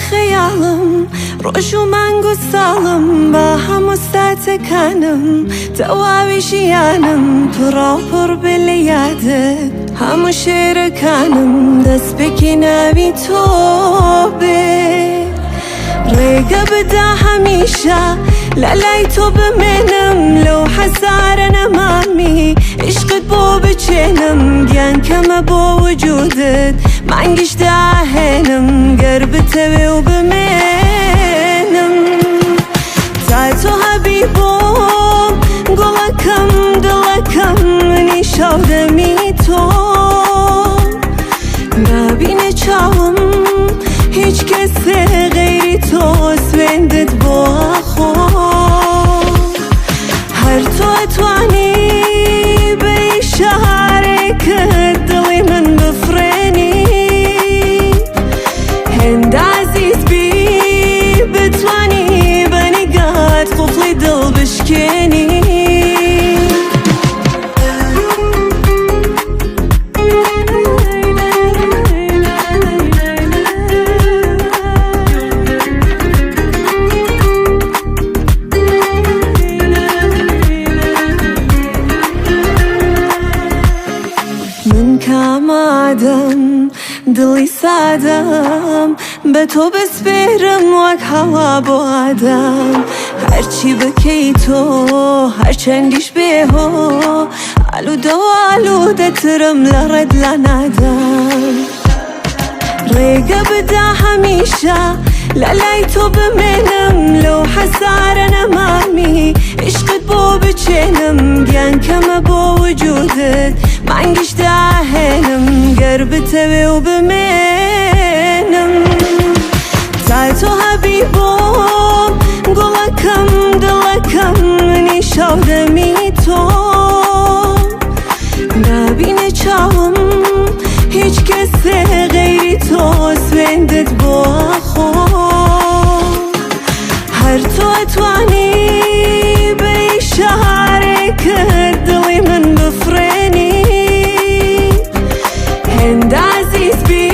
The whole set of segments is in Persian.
خيالم روش و مانگ و ساڵم با هەموو ستاتەکانم تەواویژیانم پڕا و پڕ بێ لە یادت هەموو شێرەکانم دەست پێکی ناوی تۆ بێ ڕێگە بدە هەمیشە لە لای تۆ بمێنم لەو حەزارە نەمامی عشقت بۆ بچێنم گیان کەمە بۆ وجودت مانگیش داهێنم گەر بتەوێ و بمێنم تا تۆ هەبی بۆم گوڵەکەم دڵەکەم منی شاودەمی تۆ نابینە چاوم هیچ کەسێ غەیری تۆ سوێندت بۆ ئەخۆ هەر تۆ ئەتوانی بە ئیشارەیەکت دڵی من بفڕێنی هێندە عەزیز بی بتوانی بە نیگات قوفڵی دڵ بشکێنی کامادەم دڵی سادەم بە تۆ بسپێرم وەک هەوا بۆ ئادەم هەرچی بکەی تۆ هەرچەندیش بێهۆ ئالوودە و ئالوودەترم لە ڕێت لا نادەم ڕێگە بدە هەمیشە لە لای تۆ بمێنم لەو حەزارە نەمامی عشقت بۆ بچێنم گیان کەمە بۆ وجودت مانگیش داهێنم گەر بتەوێ و بمێنم تا تۆ هەبی بۆم گوڵەکەم دڵەکەم منی شاودەمی تۆ نابینە چاوم هیچ کەسێ غەیری تۆ سوێندت بۆ ئەخۆ هەر تۆ ئەتوانی بە ئیشارەیەکت دڵی من بفڕێنی هێندە عەزیز بی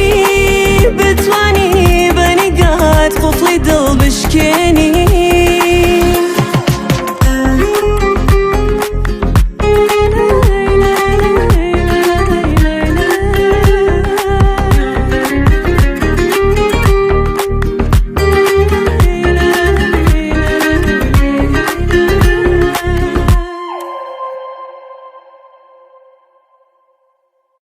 بتوانی بە نیگات قوفڵی دڵ بشکێنی